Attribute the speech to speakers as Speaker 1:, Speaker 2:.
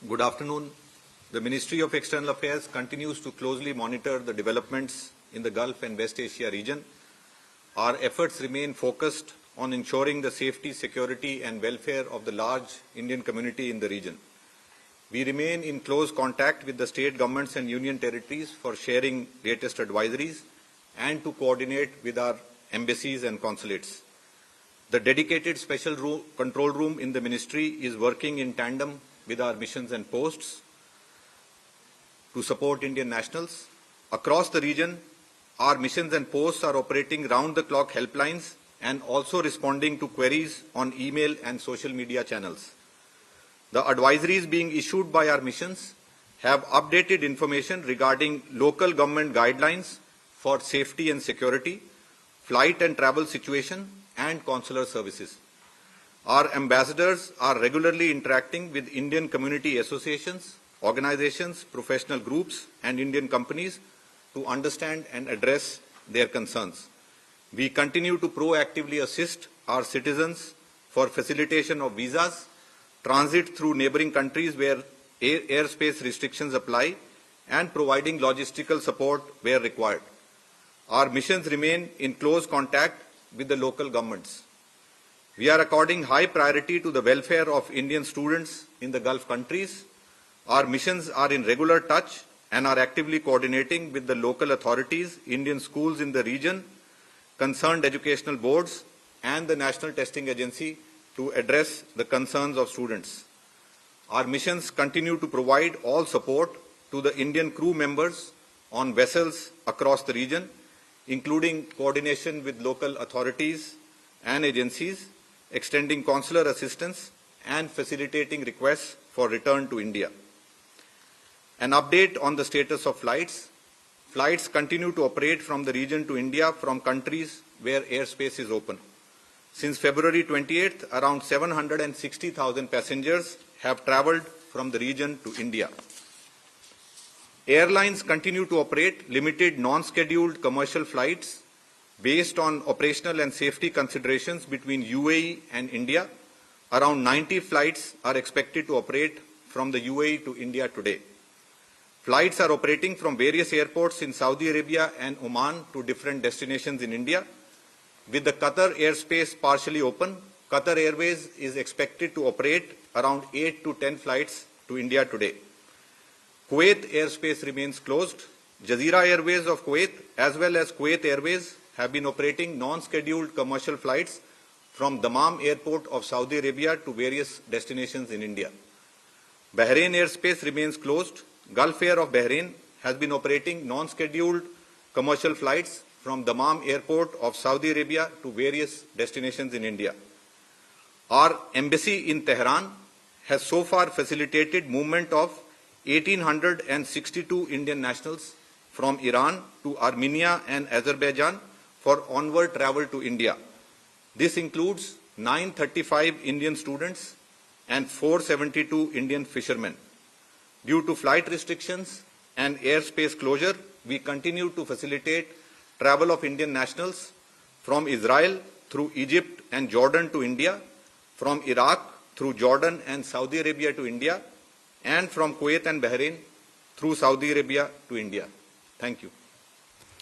Speaker 1: Good afternoon. The Ministry of External Affairs continues to closely monitor the developments in the Gulf and West Asia region. Our efforts remain focused on ensuring the safety, security and welfare of the large Indian community in the region. We remain in close contact with the state governments and union territories for sharing latest advisories and to coordinate with our embassies and consulates. The dedicated special control room in the ministry is working in tandem with our missions and posts to support Indian nationals. Across the region, our missions and posts are operating round-the-clock helplines and also responding to queries on email and social media channels. The advisories being issued by our missions have updated information regarding local government guidelines for safety and security, flight and travel situation, and consular services. Our ambassadors are regularly interacting with Indian community associations, organizations, professional groups, and Indian companies to understand and address their concerns. We continue to proactively assist our citizens for facilitation of visas, transit through neighboring countries where airspace restrictions apply, and providing logistical support where required. Our missions remain in close contact with the local governments. We are according high priority to the welfare of Indian students in the Gulf countries. Our missions are in regular touch and are actively coordinating with the local authorities, Indian schools in the region, concerned educational boards, and the National Testing Agency to address the concerns of students. Our missions continue to provide all support to the Indian crew members on vessels across the region, including coordination with local authorities and agencies, extending consular assistance, and facilitating requests for return to India. An update on the status of flights. Flights continue to operate from the region to India from countries where airspace is open. Since February 28th, around 760,000 passengers have travelled from the region to India. Airlines continue to operate limited non-scheduled commercial flights based on operational and safety considerations between UAE and India. Around 90 flights are expected to operate from the UAE to India today. Flights are operating from various airports in Saudi Arabia and Oman to different destinations in India. With the Qatar airspace partially open, Qatar Airways is expected to operate around 8 to 10 flights to India today. Kuwait airspace remains closed. Jazeera Airways of Kuwait as well as Kuwait Airways have been operating non-scheduled commercial flights from Dammam Airport of Saudi Arabia to various destinations in India. Bahrain airspace remains closed. Gulf Air of Bahrain has been operating non-scheduled commercial flights from Dammam Airport of Saudi Arabia to various destinations in India. Our embassy in Tehran has so far facilitated movement of 1,862 Indian nationals from Iran to Armenia and Azerbaijan for onward travel to India. This includes 935 Indian students and 472 Indian fishermen. Due to flight restrictions and airspace closure, we continue to facilitate travel of Indian nationals from Israel through Egypt and Jordan to India, from Iraq through Jordan and Saudi Arabia to India, and from Kuwait and Bahrain through Saudi Arabia to India. Thank you.